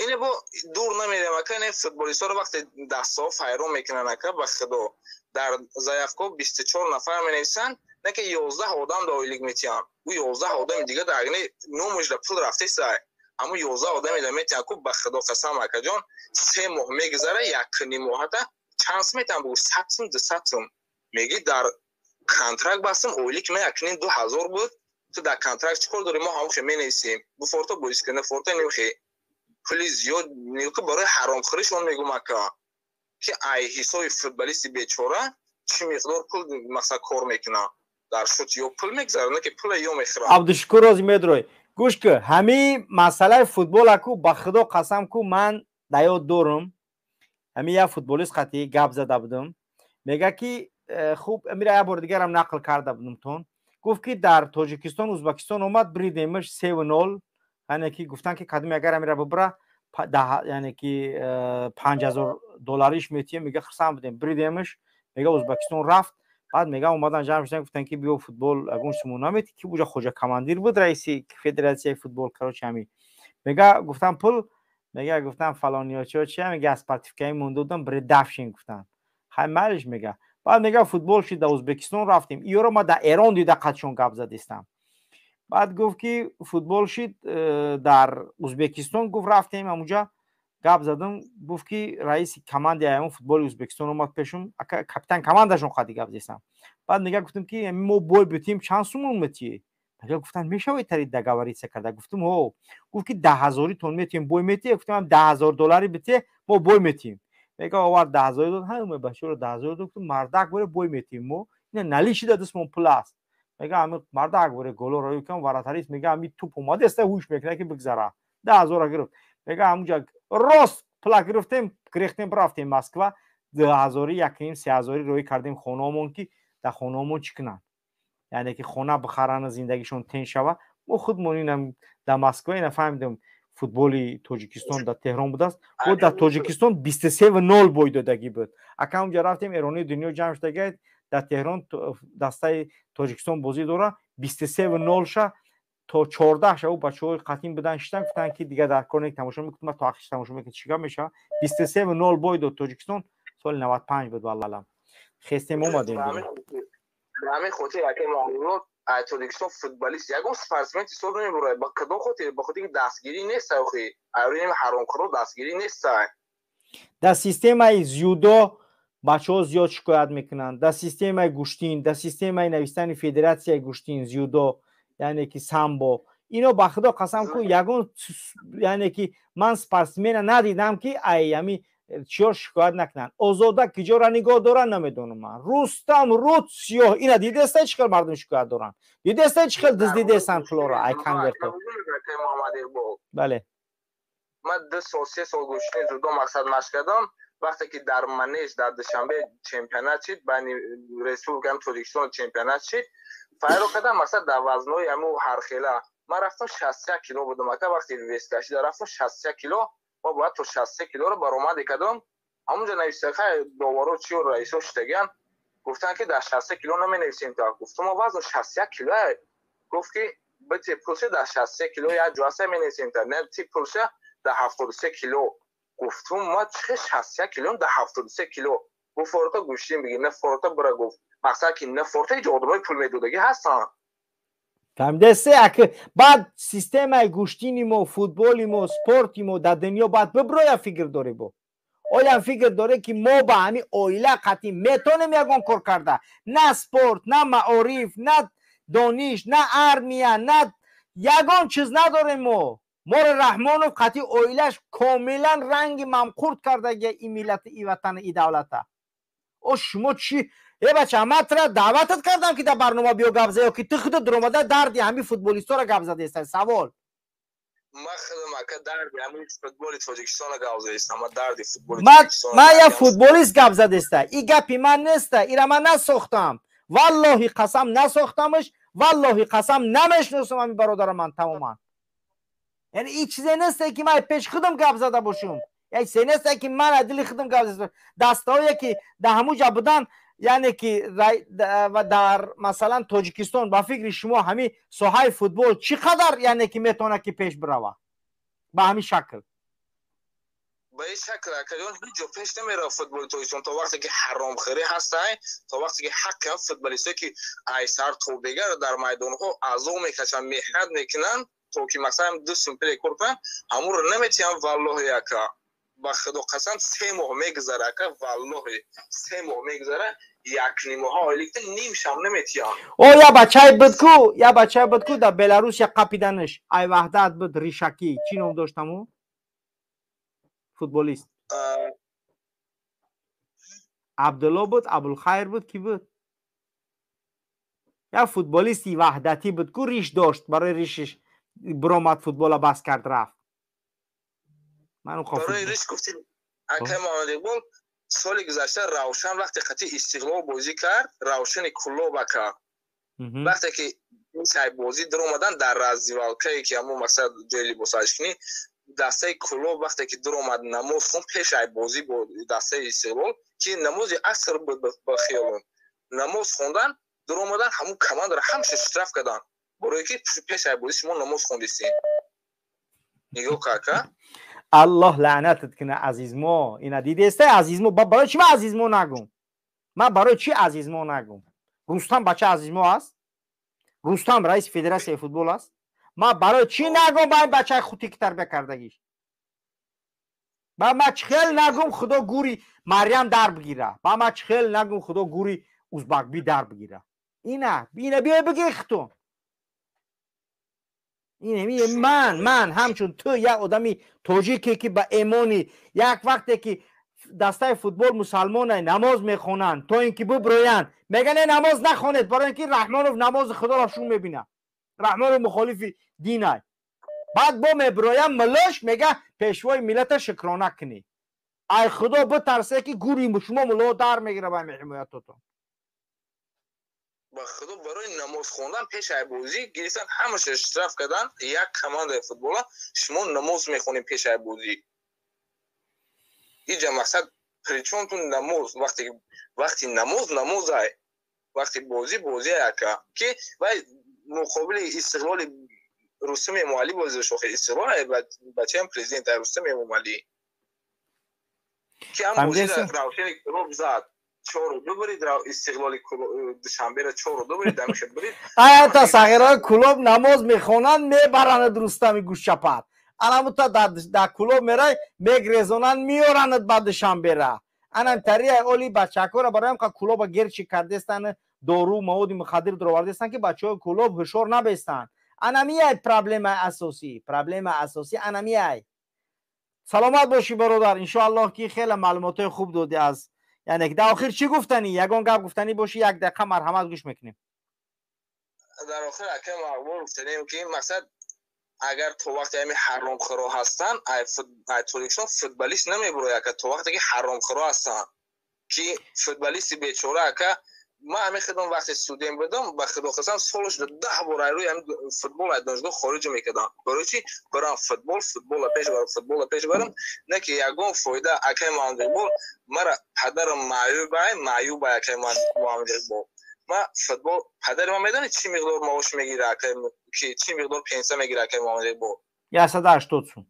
اینه با دور نمیره مکان فوتبالیستا رو وقتی دستا فایرون میکنن که به خدا در ضعفکو 24 نفر مینویسن نه که 11 آدم در لیگ میتیان و 11 آدم دیگه در اگه نومش در پول رفته سای اما 11 آدم در میتیان کو به خدا قسم اکا جان 3 ماه میگذره یک نیم ماه تا چانس میتن بو ساتم میگی در کانترکت بستم اولیک من اکنین 2000 بود تو در کانترکت چیکار داریم ما همش مینویسیم بو فورتو بو اسکنه فورتو نمیخی پلی زیاد نیوکه برای حرام خوریشون میگم که ای حساب فوتبالیستی بیچاره چی مقدار پول مثلا کار میکنه در شوت یا پول میگذرونه که پول یا میخره عبدالشکور روزی میدروی گوش که همین مسئله فوتبال اکو به خدا قسم کو من دیاد دارم همین یا فوتبالیست خطی گپ زده بودم میگه که خوب میره یه بار دیگر هم نقل کرده بودم تون گفت که در تاجیکستان ازبکستان اومد بریدیمش 3-0 یعنی که گفتن که کدوم اگر میره ببره یعنی که $5000 میتیه میگه خرسان بودیم بریدیمش میگه ازبکستان رفت بعد میگه اومدن جمع شدن گفتن که بیا فوتبال اگون سمونا میتی که بوجا خوجا کماندیر بود رئیس فدراسیون فوتبال کراچی همی میگه گفتن پول میگه گفتن فلانیا چه میگه اسپاتیفیکای مونده بودم بر دفشین گفتن خیلی مالش میگه بعد میگه فوتبال شد در ازبکستان رفتیم ایرو ما در ایران دیده قدشون گپ زدیستم بعد گفت که فوتبال شد در ازبکستان گفت رفتیم اونجا گپ زدم گفت که رئیس کماند ایام فوتبال ازبکستان اومد پیشم کاپیتان کماندشون خاطی گپ زدم بعد نگاه گفتم که ما بول بتیم چانسمون متیه نگاه گفتن میشه تری دگاوری چه کرده گفتم او گفت که 10000 تون میتیم بول میتی گفتم $10,000 بته ما بول میتیم میگه آور 10000 داد همه بچه رو 10000 گفتم مردک بره بول میتیم ما نه نلیشی دادسمون پلاس میگه همه مردک بره گل رو یکم وراتریس میگه همین توپ اومده است هوش میکنه که بگذره 10000 گرفت میگه همونجا راست پلاک گرفتیم رفتیم مسکو 2000 یکیم 3000 روی کردیم خونهمون که در خونهمون چکنن یعنی که خونه بخرن زندگیشون تن شوه ما خودمونیم در مسکو اینا فهمیدم فوتبالی تاجیکستان در تهران بود است و در تاجیکستان 23-0 بوی دادگی بود اکا اونجا رفتیم ایرانی دنیا جمع شده در تهران دسته تاجیکستان بازی داره 23-0 شه تا 14 شه و بچه‌ها قطیم بدن شدن گفتن که دیگه در کار نیست تماشا میکنم تا آخرش تماشا میکنم چیکار میشه 23-0 بوی داد تاجیکستان سال 95 بود والله خستیم اومدیم همین خاطر که معلومات تاجیکستان فوتبالیست یگون سپورتمن سود نمیبره با کدوم خاطر با خاطر دستگیری نیست اخی اوریم حرام کارو دستگیری نیست در سیستم زیودو بچه‌ها زیاد شکایت میکنن در سیستم گوشتین در سیستم نویسن فدراسیون گوشتین زیودو یعنی که سامبو اینو با خدا قسم کو یگون یعنی که من سپورتمن ندیدم که ایامی چیو شکایت نکنن آزاده کجا را نگاه دارن نمیدونم من رستم رود سیاه اینا دیده است چیکار مردم شکایت دارن دیده است چیکار دزدیده سن فلورا ای کانورتو بله من 2 سال 3 سال گوشتین زودو مقصد مشق کردم وقتی که در منیج در دوشنبه چمپیونات شد بین رسپوبلیک تاجیکستان چمپیونات شد فایرو کردم مثلا در وزنای امو هر خیله من رفتم 61 کیلو بودم که وقتی ویست کشید رفتم 61 کیلو ما باید تو 63 کیلو رو برآمد کردم همونجا نوشته داورو چی و رئیسو شتگن گفتن که در 63 کیلو نمی‌نویسیم تا گفتم ما وزن 61 کیلو گفت که به تیپ پروسه در 63 کیلو یا جواسه می‌نویسیم تا نه تیپ پروسه در 73 کیلو گفتم ما چه 61 کیلو در 73 کیلو گفت فورتا گوشتیم بگی نه فورتا برا گفت مقصد که نه فورتا جادوهای پول میدودگی هستن فهمیده است بعد سیستم گوشتینیمو فوتبالیمو سپورتیمو در دنیا باید ببرویا فکر داره با آیا فکر داره که ما با همین اویله قطعی میتونیم یکون کار کرده نه سپورت نه معارف نه دانش نه ارمیا نه یکون چیز نداریم ما رحمانو قطعی اویلش کاملا رنگ ممقورت کرده این ملت ای وطن ای دولته او شما چی ای بچه همت را دعوتت کردم که در برنامه بیا گپ زدی یا که تو خودت درآمده دردی همین فوتبالیستا را گپ زدی است سوال ما خودم که دردی همین فوتبال تاجیکستان را گپ زدی است ما دردی فوتبال تاجیکستان ما یا فوتبالیست گپ زدی است این گپی من نیست ایرا من نساختم والله قسم نساختمش والله قسم نمیشناسم همین برادر من تماما یعنی این چیزی نیست که من پیش خودم گپ زده باشم یعنی چیزی نیست که من دل خودم گپ زده دستایی که در همونجا بودن یعنی که و در مثلا تاجیکستان با فکر شما همین ساحه فوتبال چقدر یعنی که میتونه که پیش بروه به همین شکل به این شکل اکریان هیچ جا پیش نمیره فوتبال تویشون تا وقتی که حرام خری هست تا وقتی که حق هم فوتبالیستی که ایسر توبیگر در میدان ها اعضا میکشن محنت میکنن تا که مثلا دو سمپلی کردن همون رو نمیتیم والله یکا با خدا قسم 3 ماه میگذره که والله 3 ماه میگذره یک نیمه ها لیکن نیم شام نمیتیم او یا بچه بدکو در بلاروس یا قپیدنش ای وحدت بود ریشکی چی نام داشتمو فوتبالیست عبدالله بود ابوالخیر بود کی بود یا فوتبالیستی وحدتی بود کو ریش داشت برای ریشش برآمد فوتبال بس کرد رفت من برای ریش گفتیم اکه محمد اقبال سال گذشته روشن وقتی خطی استقلال بازی کرد روشن کلوب کرد وقتی که این سای بازی در اومدن در رازیوالکایی که همون مثلا جای لباسش کنی دسته کلوب وقتی که در اومد نماز خون پیش ای بازی بود دسته استقلال که نماز عصر بود با خیالون نماز خوندن در اومدن همون کماند را همش اشتراف کردن برای که پیش ای بازی شما نماز خوندیستین نگاه کاکا الله لعنتت کنه عزیز ما اینا دیده است عزیز ما برای چی من عزیز ما نگم من برای چی عزیز ما نگم رستم بچه عزیز ما است رستم رئیس فدراسیون فوتبال است من برای چی نگم با این بچه خودی که تربیت کردگیش با من چخیل نگم خدا گوری مریم در بگیره با من چخیل نگم خدا گوری ازبک بی در بگیره اینا بیا بگیر خطون اینه من همچون تو یک آدمی توجیکی که با ایمانی یک وقتی که دسته فوتبال مسلمان نماز میخونن تا اینکه ببروین میگن نماز نخونید برای اینکه رحمانوف نماز خدا را شون میبینه رحمانوف مخالف دینه بعد با میبروین ملاش میگه پیشوای ملت شکرانه کنی ای خدا بترسه که گوری شما ملا در میگیره با حمایتتون با خدا برای نماز خوندن پیش ای بازی گیرستن همش اشتراف کردن یک کماند فوتبال شما نماز میخونین پیش ای بازی اینجا مقصد پریچون تو نماز وقتی نماز های وقتی بازی اکا که وای مقابل استقلال رستم امالی بازی شوخه استقلال بچه هم پرزیدنت رستم امالی که هم بازی روشن کلوب زد 4-2 برید استقلال دوشنبه را 4-2 برید دمشق برید آیا تا صغیرای کلوب نماز میخونن میبرند رستم گوش چپت انا تا در کلوب میره میگریزونن میورند بعد دوشنبه را انا تری اولی بچه‌ها را برای هم کلوب گرچی کردستن دارو مواد مخدر در آوردستن که بچه‌ها کلوب هوشیار نبستن انا میای پرابلم اساسی انا میای سلامت باشی برادر ان شاء الله که خیلی معلومات خوب دادی از یعنی در آخر چی گفتنی یگان گپ گفتنی باشی یک دقیقه مرحمت گوش میکنیم در آخر اکه مقبول گفتنیم که مقصد اگر تو وقتی همین حرام خورا هستن ای تولیشون فوتبالیست نمیبره که تو وقتی که حرام خورا هستن که فوتبالیستی بیچاره که ما همین خدام وقتی استودیم بدم با خدا قسم سالش 10 بار روی هم فوتبال دانشگاه خارج میکردم برای چی برام فوتبال پیش برم نه که یگان فایده اکه ماندبال مرا پدر معیوب اکه ماندبال ما فوتبال پدر ما میدونی چی مقدار معاش میگیره که چی مقدار پنسه میگیره که ماندبال 180 سوم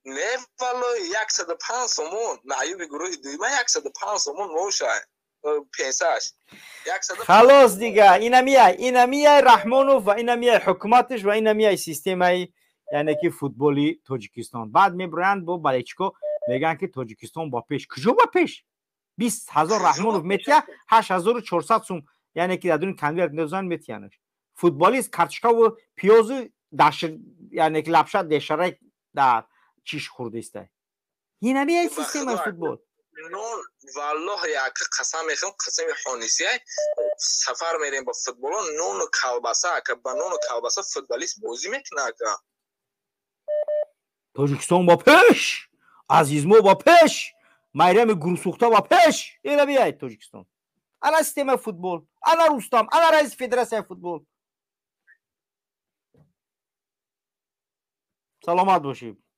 نه والله 105 سومون معیوب گروه دوم 105 سومون معاش پیساش خلاص دیگه اینا میای رحمانوف و اینا میای حکومتش و اینا میای سیستمی یعنی که فوتبالی تاجیکستان بعد میبرند با بلچکو میگن که تاجیکستان با پیش کجا با پیش 20000 رحمانوف میتیه 8400 سوم یعنی که دادون کنویرت نزان میتیانش فوتبالیست کارچکا و پیاز داش یعنی که لبشت دشرک در چیش خورده است اینا میای سیستم فوتبال نون والله یک قسم میخوام قسم حونیسی سفر میریم با فوتبال نون و کلباسه که با نون و کلباسه فوتبالیست بازی میکنه که تاجیکستان با پیش عزیز ما با پیش میرم گروسوخته با پیش اینا بیاید تاجیکستان انا سیستم فوتبال انا رستم انا رئیس فدراسیون فوتبال سلامت باشید